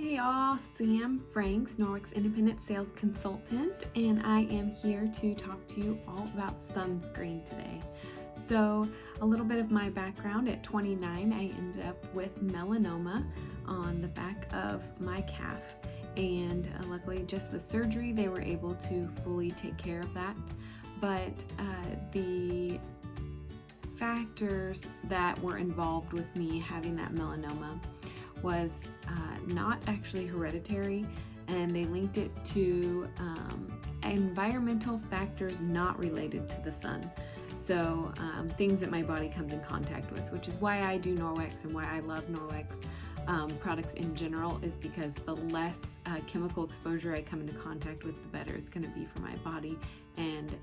Hey y'all, Sam Franks, Norwex Independent Sales Consultant, and I am here to talk to you all about sunscreen today. So a little bit of my background. At 29, I ended up with melanoma on the back of my calf, and luckily just with surgery they were able to fully take care of that. But the factors that were involved with me having that melanoma was not actually hereditary, and they linked it to environmental factors not related to the sun. So things that my body comes in contact with, which is why I do Norwex and why I love Norwex products in general, is because the less chemical exposure I come into contact with, the better it's going to be for my body and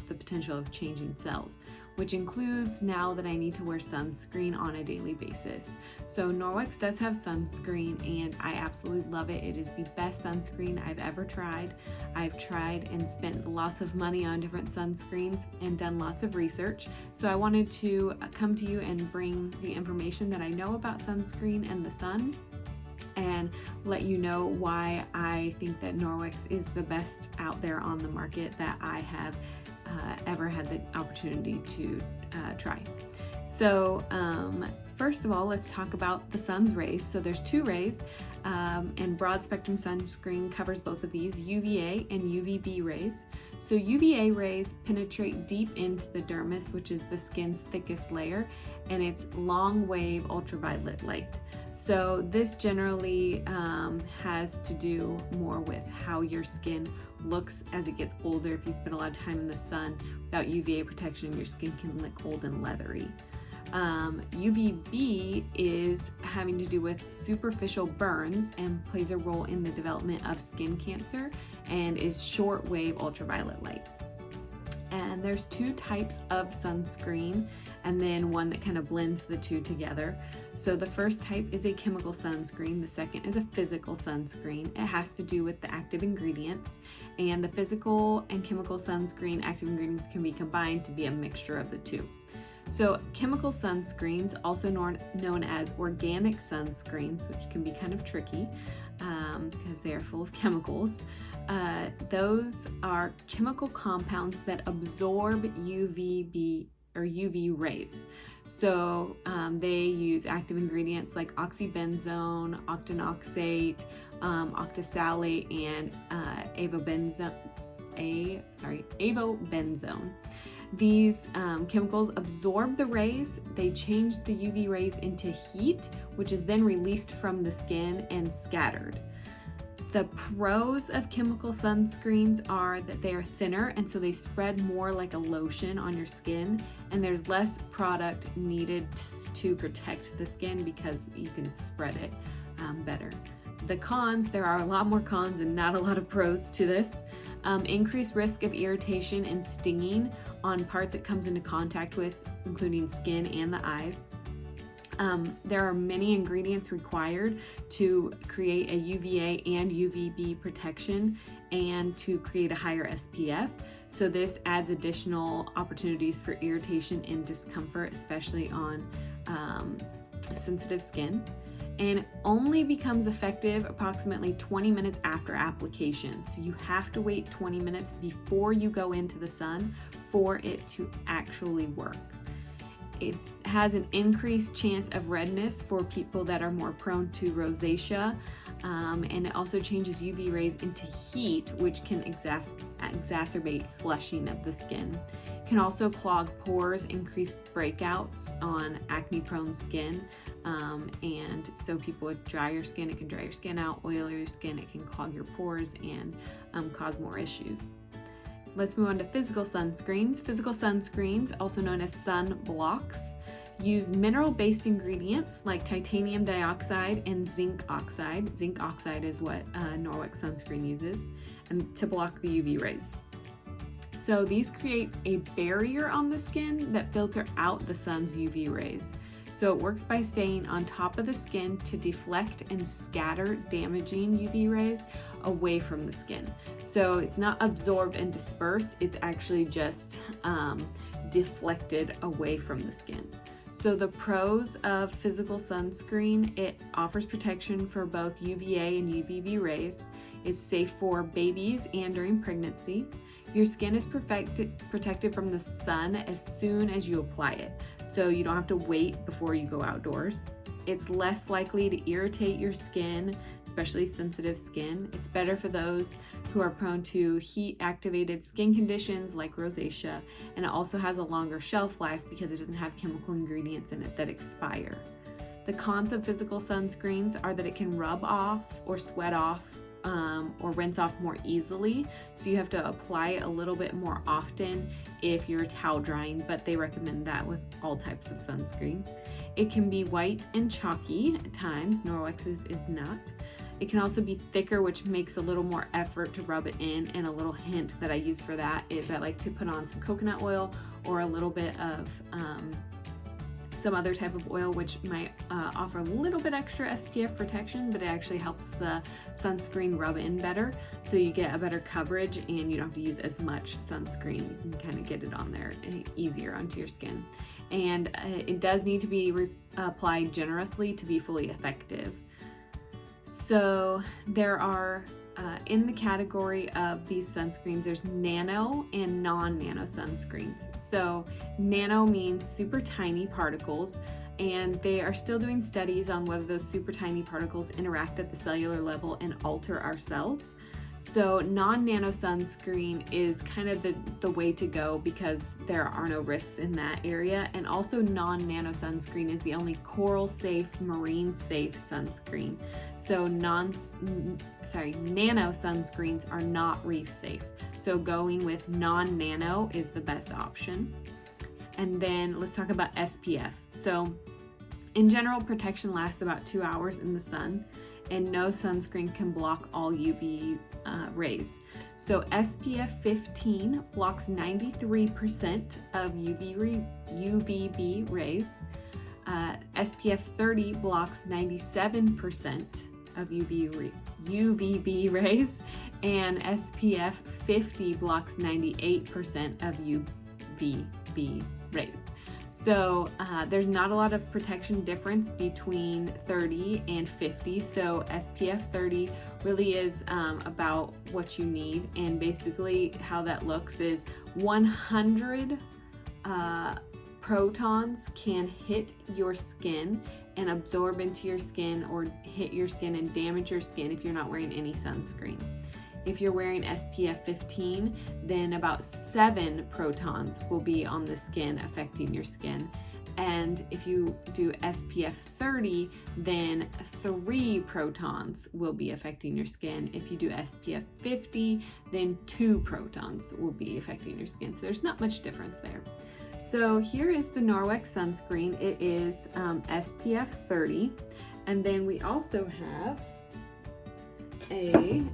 the potential of changing cells, which includes now that I need to wear sunscreen on a daily basis. So Norwex does have sunscreen, and I absolutely love it. It is the best sunscreen I've ever tried. I've tried and spent lots of money on different sunscreens and done lots of research. So I wanted to come to you and bring the information that I know about sunscreen and the sun, and let you know why I think that Norwex is the best out there on the market that I have ever had the opportunity to try. So first of all, let's talk about the sun's rays. So there's two rays, and broad spectrum sunscreen covers both of these, UVA and UVB rays. So UVA rays penetrate deep into the dermis, which is the skin's thickest layer, and it's long wave ultraviolet light. So this generally has to do more with how your skin looks as it gets older. If you spend a lot of time in the sun without UVA protection, your skin can look old and leathery. UVB is having to do with superficial burns and plays a role in the development of skin cancer, and is short wave ultraviolet light. And there's two types of sunscreen, and then one that kind of blends the two together. So the first type is a chemical sunscreen. The second is a physical sunscreen. It has to do with the active ingredients, and the physical and chemical sunscreen active ingredients can be combined to be a mixture of the two. So chemical sunscreens, also known as organic sunscreens, which can be kind of tricky because they are full of chemicals. Those are chemical compounds that absorb UVB or UV rays. So they use active ingredients like oxybenzone, octinoxate, octhalate, and avobenzone. These chemicals absorb the rays, they change the UV rays into heat, which is then released from the skin and scattered. The pros of chemical sunscreens are that they are thinner, and so they spread more like a lotion on your skin, and there's less product needed to protect the skin because you can spread it better. The cons, there are a lot more cons and not a lot of pros to this. Increased risk of irritation and stinging on parts it comes into contact with, including skin and the eyes. There are many ingredients required to create a UVA and UVB protection and to create a higher SPF. So this adds additional opportunities for irritation and discomfort, especially on sensitive skin, and only becomes effective approximately 20 minutes after application. So you have to wait 20 minutes before you go into the sun for it to actually work. It has an increased chance of redness for people that are more prone to rosacea, and it also changes UV rays into heat, which can exacerbate flushing of the skin. It can also clog pores, increase breakouts on acne-prone skin, and so people with drier skin, it can dry your skin out, oil your skin, it can clog your pores and cause more issues. Let's move on to physical sunscreens. Physical sunscreens, also known as sun blocks, use mineral-based ingredients like titanium dioxide and zinc oxide. Zinc oxide is what Norwex sunscreen uses, and to block the UV rays. So these create a barrier on the skin that filter out the sun's UV rays. So it works by staying on top of the skin to deflect and scatter damaging UV rays away from the skin. So it's not absorbed and dispersed, it's actually just deflected away from the skin. So the pros of physical sunscreen: it offers protection for both UVA and UVB rays. It's safe for babies and during pregnancy. Your skin is protected from the sun as soon as you apply it, so you don't have to wait before you go outdoors. It's less likely to irritate your skin, especially sensitive skin. It's better for those who are prone to heat-activated skin conditions like rosacea, and it also has a longer shelf life because it doesn't have chemical ingredients in it that expire. The cons of physical sunscreens are that it can rub off or sweat off or rinse off more easily, so you have to apply it a little bit more often if you're towel drying, but they recommend that with all types of sunscreen. It can be white and chalky at times. Norwex's is not. It can also be thicker, which makes a little more effort to rub it in, and a little hint that I use for that is I like to put on some coconut oil or a little bit of some other type of oil, which might offer a little bit extra SPF protection, but it actually helps the sunscreen rub in better, so you get a better coverage and you don't have to use as much sunscreen. You can kind of get it on there easier onto your skin. And it does need to be applied generously to be fully effective. So there are in the category of these sunscreens, there's nano and non-nano sunscreens. So nano means super tiny particles, and they are still doing studies on whether those super tiny particles interact at the cellular level and alter our cells. So non-nano sunscreen is kind of the way to go because there are no risks in that area. And also non-nano sunscreen is the only coral safe, marine safe sunscreen. So nano sunscreens are not reef safe. So going with non-nano is the best option. And then let's talk about SPF. So in general, protection lasts about 2 hours in the sun, and no sunscreen can block all UV rays. So SPF 15 blocks 93% of UVB rays. SPF 30 blocks 97% of UVB rays, and SPF 50 blocks 98% of UVB rays. So there's not a lot of protection difference between 30 and 50. So SPF 30 really is about what you need. And basically how that looks is 100 protons can hit your skin and absorb into your skin or hit your skin and damage your skin if you're not wearing any sunscreen. If you're wearing SPF 15, then about 7 protons will be on the skin affecting your skin. And if you do SPF 30, then 3 protons will be affecting your skin. If you do SPF 50, then 2 protons will be affecting your skin. So there's not much difference there. So here is the Norwex sunscreen. It is SPF 30. And then we also have a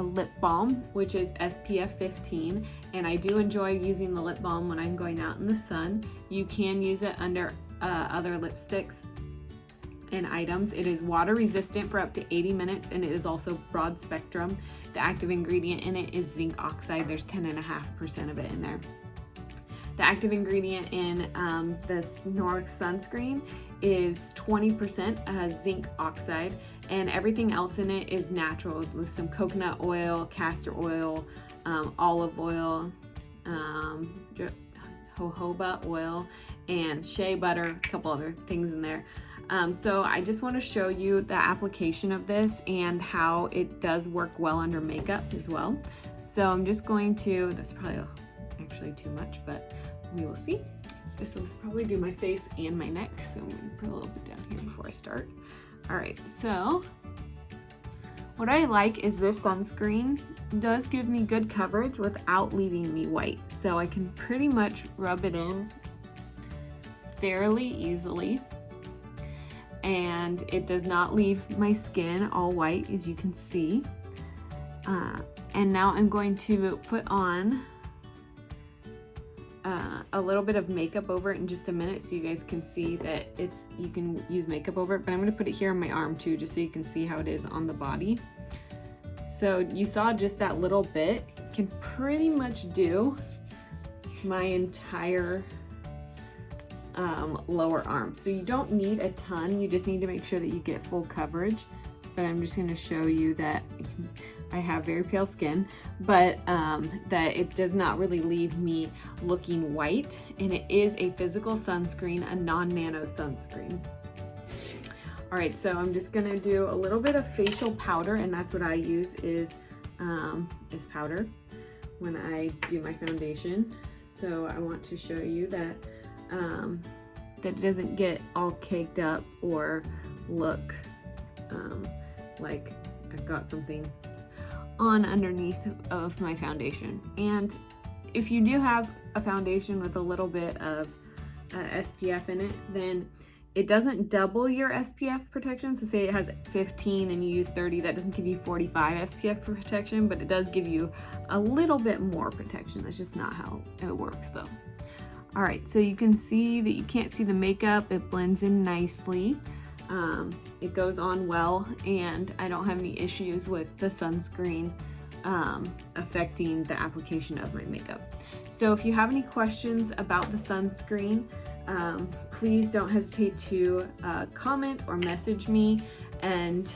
lip balm, which is SPF 15, and I do enjoy using the lip balm when I'm going out in the sun. You can use it under other lipsticks and items. It is water resistant for up to 80 minutes, and it is also broad spectrum. The active ingredient in it is zinc oxide. There's 10.5% of it in there. The active ingredient in this Norwex sunscreen is 20% zinc oxide, and everything else in it is natural with some coconut oil, castor oil, olive oil, jojoba oil, and shea butter, a couple other things in there. So I just want to show you the application of this and how it does work well under makeup as well. So I'm just going to, that's probably actually too much, but we will see. This will probably do my face and my neck, so I'm going to put a little bit down here before I start. All right, so what I like is this sunscreen does give me good coverage without leaving me white. So I can pretty much rub it in fairly easily, and it does not leave my skin all white, as you can see. And now I'm going to put on a little bit of makeup over it in just a minute, so you guys can see that you can use makeup over it, but I'm going to put it here on my arm too, just so you can see how it is on the body. So you saw just that little bit can pretty much do my entire lower arm. So you don't need a ton, you just need to make sure that you get full coverage. But I'm just going to show you that I have very pale skin, but that it does not really leave me looking white, and it is a physical sunscreen, a non-nano sunscreen. All right, so I'm just gonna do a little bit of facial powder, and that's what I use is powder when I do my foundation. So I want to show you that that it doesn't get all caked up or look like I've got something on underneath of my foundation. And if you do have a foundation with a little bit of SPF in it, then it doesn't double your SPF protection. So say it has 15 and you use 30, that doesn't give you 45 SPF protection, but it does give you a little bit more protection. That's just not how it works though. All right, so you can see that you can't see the makeup. It blends in nicely. It goes on well, and I don't have any issues with the sunscreen affecting the application of my makeup. So if you have any questions about the sunscreen, please don't hesitate to comment or message me, and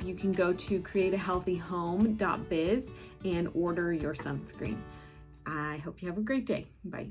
you can go to createahealthyhome.biz and order your sunscreen. I hope you have a great day. Bye.